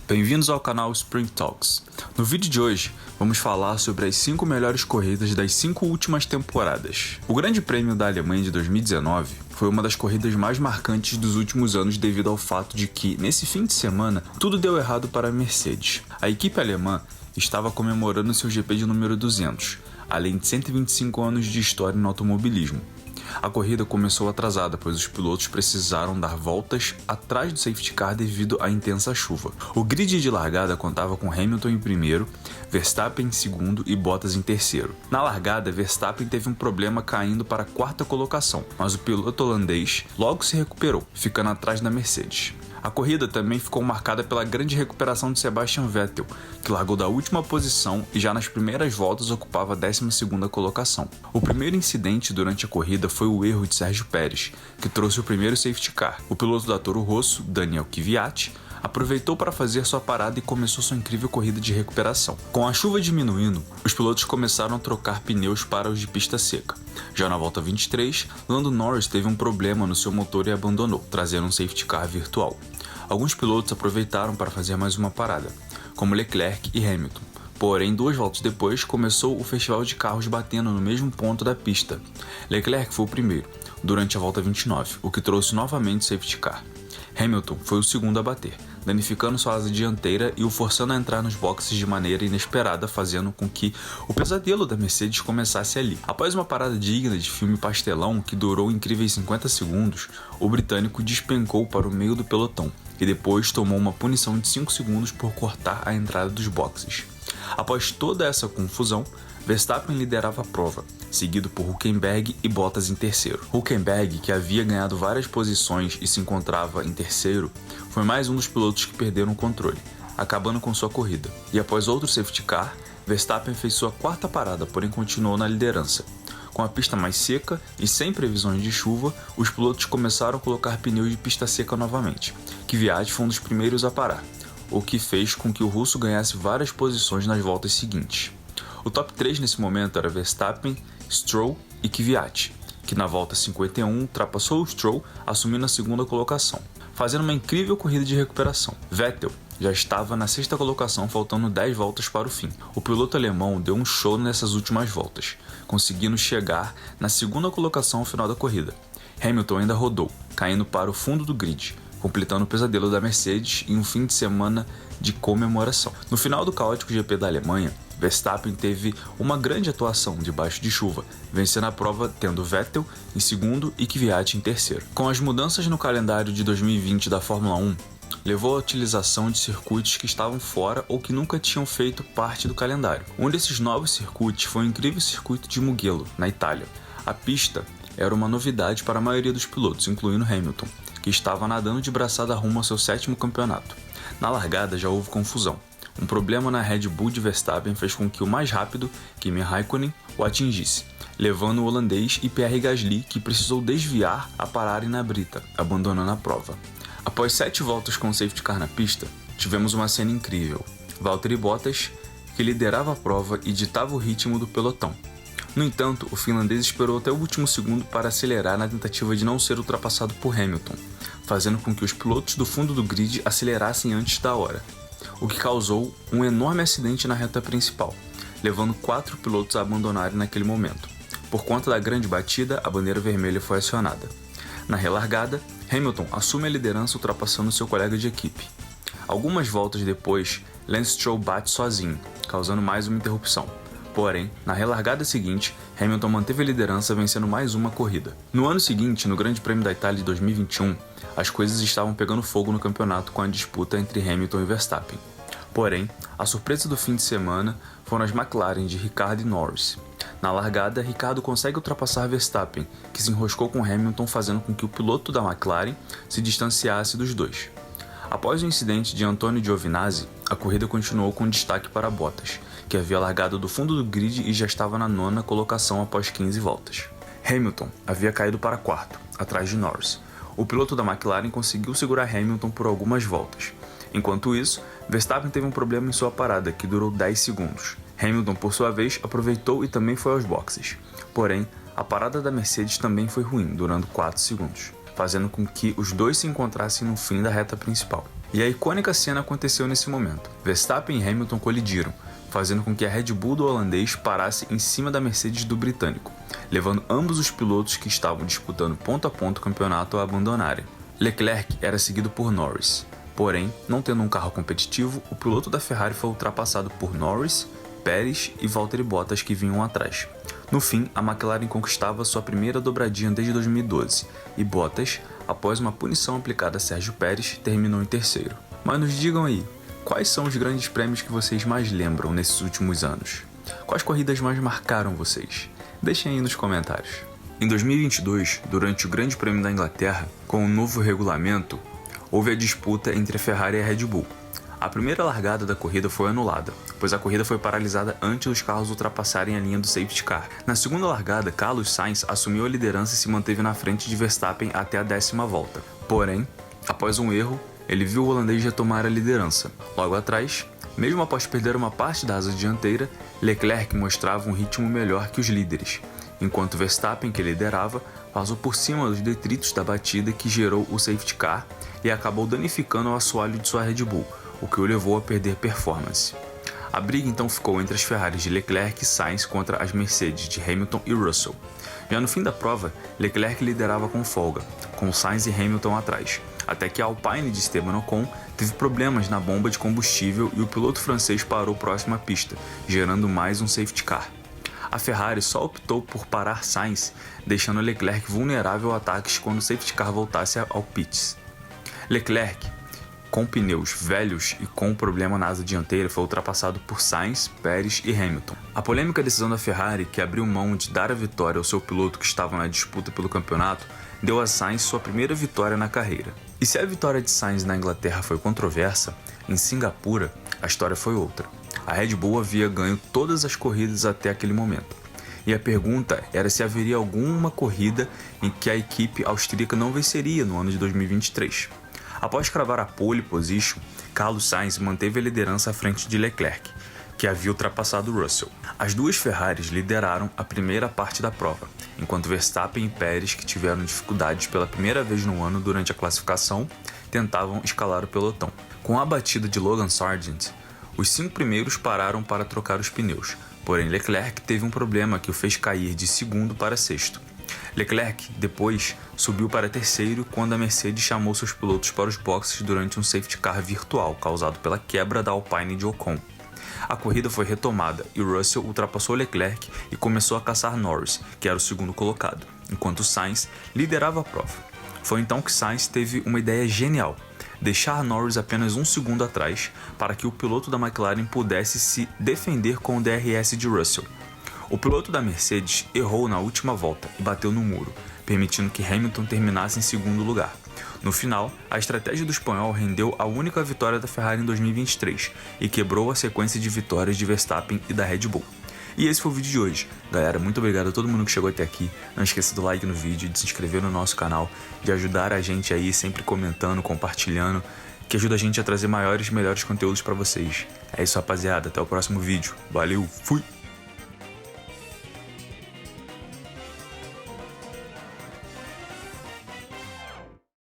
Bem-vindos ao canal Spring Talks. No vídeo de hoje, vamos falar sobre as 5 melhores corridas das 5 últimas temporadas. O Grande Prêmio da Alemanha de 2019 foi uma das corridas mais marcantes dos últimos anos devido ao fato de que, nesse fim de semana, tudo deu errado para a Mercedes. A equipe alemã estava comemorando seu GP de número 200, além de 125 anos de história no automobilismo. A corrida começou atrasada, pois os pilotos precisaram dar voltas atrás do safety car devido à intensa chuva. O grid de largada contava com Hamilton em primeiro, Verstappen em segundo e Bottas em terceiro. Na largada, Verstappen teve um problema caindo para a quarta colocação, mas o piloto holandês logo se recuperou, ficando atrás da Mercedes. A corrida também ficou marcada pela grande recuperação de Sebastian Vettel, que largou da última posição e já nas primeiras voltas ocupava a 12ª colocação. O primeiro incidente durante a corrida foi o erro de Sérgio Pérez, que trouxe o primeiro safety car. O piloto da Toro Rosso, Daniel Kvyat, aproveitou para fazer sua parada e começou sua incrível corrida de recuperação. Com a chuva diminuindo, os pilotos começaram a trocar pneus para os de pista seca. Já na volta 23, Lando Norris teve um problema no seu motor e abandonou, trazendo um safety car virtual. Alguns pilotos aproveitaram para fazer mais uma parada, como Leclerc e Hamilton. Porém, 2 voltas depois, começou o festival de carros batendo no mesmo ponto da pista. Leclerc foi o primeiro, durante a volta 29, o que trouxe novamente o safety car. Hamilton foi o segundo a bater, danificando sua asa dianteira e o forçando a entrar nos boxes de maneira inesperada, fazendo com que o pesadelo da Mercedes começasse ali. Após uma parada digna de filme pastelão que durou incríveis 50 segundos, o britânico despencou para o meio do pelotão e depois tomou uma punição de 5 segundos por cortar a entrada dos boxes. Após toda essa confusão, Verstappen liderava a prova, seguido por Hülkenberg e Bottas em terceiro. Hülkenberg, que havia ganhado várias posições e se encontrava em terceiro, foi mais um dos pilotos que perderam o controle, acabando com sua corrida. E após outro safety car, Verstappen fez sua quarta parada, porém continuou na liderança. Com a pista mais seca e sem previsões de chuva, os pilotos começaram a colocar pneus de pista seca novamente. Kvyat foi um dos primeiros a parar, o que fez com que o russo ganhasse várias posições nas voltas seguintes. O top 3 nesse momento era Verstappen, Stroll e Kvyat, que na volta 51 ultrapassou o Stroll, assumindo a segunda colocação, fazendo uma incrível corrida de recuperação. Vettel já estava na 6ª colocação, faltando 10 voltas para o fim. O piloto alemão deu um show nessas últimas voltas, conseguindo chegar na 2ª colocação ao final da corrida. Hamilton ainda rodou, caindo para o fundo do grid, completando o pesadelo da Mercedes em um fim de semana de comemoração. No final do caótico GP da Alemanha, Verstappen teve uma grande atuação debaixo de chuva, vencendo a prova tendo Vettel em segundo e Kvyat em terceiro. Com as mudanças no calendário de 2020 da Fórmula 1, levou à utilização de circuitos que estavam fora ou que nunca tinham feito parte do calendário. Um desses novos circuitos foi o incrível circuito de Mugello, na Itália. A pista era uma novidade para a maioria dos pilotos, incluindo Hamilton, que estava nadando de braçada rumo ao seu 7º campeonato. Na largada já houve confusão. Um problema na Red Bull de Verstappen fez com que o mais rápido, Kimi Raikkonen, o atingisse, levando o holandês e Pierre Gasly, que precisou desviar a pararem na brita, abandonando a prova. Após 7 voltas com o safety car na pista, tivemos uma cena incrível. Valtteri Bottas, que liderava a prova e ditava o ritmo do pelotão. No entanto, o finlandês esperou até o último segundo para acelerar na tentativa de não ser ultrapassado por Hamilton, fazendo com que os pilotos do fundo do grid acelerassem antes da hora, o que causou um enorme acidente na reta principal, levando 4 pilotos a abandonarem naquele momento. Por conta da grande batida, a bandeira vermelha foi acionada. Na relargada, Hamilton assume a liderança ultrapassando seu colega de equipe. Algumas voltas depois, Lance Stroll bate sozinho, causando mais uma interrupção. Porém, na relargada seguinte, Hamilton manteve a liderança, vencendo mais uma corrida. No ano seguinte, no Grande Prêmio da Itália de 2021, as coisas estavam pegando fogo no campeonato com a disputa entre Hamilton e Verstappen. Porém, a surpresa do fim de semana foram as McLaren de Ricciardo e Norris. Na largada, Ricciardo consegue ultrapassar Verstappen, que se enroscou com Hamilton, fazendo com que o piloto da McLaren se distanciasse dos dois. Após o incidente de Antonio Giovinazzi, a corrida continuou com destaque para Bottas, que havia largado do fundo do grid e já estava na 9ª colocação após 15 voltas. Hamilton havia caído para 4º, atrás de Norris. O piloto da McLaren conseguiu segurar Hamilton por algumas voltas. Enquanto isso, Verstappen teve um problema em sua parada, que durou 10 segundos. Hamilton, por sua vez, aproveitou e também foi aos boxes. Porém, a parada da Mercedes também foi ruim, durando 4 segundos, fazendo com que os dois se encontrassem no fim da reta principal. E a icônica cena aconteceu nesse momento. Verstappen e Hamilton colidiram, fazendo com que a Red Bull do holandês parasse em cima da Mercedes do britânico, levando ambos os pilotos que estavam disputando ponto a ponto o campeonato a abandonarem. Leclerc era seguido por Norris, porém, não tendo um carro competitivo, o piloto da Ferrari foi ultrapassado por Norris, Pérez e Valtteri Bottas que vinham atrás. No fim, a McLaren conquistava sua primeira dobradinha desde 2012, e Bottas, após uma punição aplicada a Sérgio Pérez, terminou em terceiro. Mas nos digam aí, quais são os grandes prêmios que vocês mais lembram nesses últimos anos? Quais corridas mais marcaram vocês? Deixem aí nos comentários. Em 2022, durante o Grande Prêmio da Inglaterra, com um novo regulamento, houve a disputa entre a Ferrari e a Red Bull. A primeira largada da corrida foi anulada, pois a corrida foi paralisada antes dos carros ultrapassarem a linha do safety car. Na segunda largada, Carlos Sainz assumiu a liderança e se manteve na frente de Verstappen até a 10ª volta. Porém, após um erro, ele viu o holandês retomar a liderança. Logo atrás, mesmo após perder uma parte da asa dianteira, Leclerc mostrava um ritmo melhor que os líderes, enquanto Verstappen, que liderava, passou por cima dos detritos da batida que gerou o safety car e acabou danificando o assoalho de sua Red Bull, o que o levou a perder performance. A briga então ficou entre as Ferraris de Leclerc e Sainz contra as Mercedes de Hamilton e Russell. Já no fim da prova, Leclerc liderava com folga, com Sainz e Hamilton atrás, até que a Alpine de Esteban Ocon teve problemas na bomba de combustível e o piloto francês parou próximo à pista, gerando mais um safety car. A Ferrari só optou por parar Sainz, deixando Leclerc vulnerável a ataques quando o safety car voltasse ao pits. Leclerc, com pneus velhos e com um problema na asa dianteira, foi ultrapassado por Sainz, Pérez e Hamilton. A polêmica decisão da Ferrari, que abriu mão de dar a vitória ao seu piloto que estava na disputa pelo campeonato, deu a Sainz sua primeira vitória na carreira. E se a vitória de Sainz na Inglaterra foi controversa, em Singapura a história foi outra. A Red Bull havia ganho todas as corridas até aquele momento. E a pergunta era se haveria alguma corrida em que a equipe austríaca não venceria no ano de 2023. Após cravar a pole position, Carlos Sainz manteve a liderança à frente de Leclerc, que havia ultrapassado Russell. As duas Ferraris lideraram a primeira parte da prova, enquanto Verstappen e Pérez, que tiveram dificuldades pela primeira vez no ano durante a classificação, tentavam escalar o pelotão. Com a batida de Logan Sargent, os 5 primeiros pararam para trocar os pneus, porém Leclerc teve um problema que o fez cair de segundo para sexto. Leclerc, depois, subiu para terceiro quando a Mercedes chamou seus pilotos para os boxes durante um safety car virtual causado pela quebra da Alpine de Ocon. A corrida foi retomada e Russell ultrapassou Leclerc e começou a caçar Norris, que era o segundo colocado, enquanto Sainz liderava a prova. Foi então que Sainz teve uma ideia genial: deixar Norris apenas um segundo atrás para que o piloto da McLaren pudesse se defender com o DRS de Russell. O piloto da Mercedes errou na última volta e bateu no muro, permitindo que Hamilton terminasse em segundo lugar. No final, a estratégia do espanhol rendeu a única vitória da Ferrari em 2023 e quebrou a sequência de vitórias de Verstappen e da Red Bull. E esse foi o vídeo de hoje. Galera, muito obrigado a todo mundo que chegou até aqui. Não esqueça do like no vídeo, de se inscrever no nosso canal, de ajudar a gente aí sempre comentando, compartilhando, que ajuda a gente a trazer maiores e melhores conteúdos para vocês. É isso, rapaziada. Até o próximo vídeo. Valeu, fui!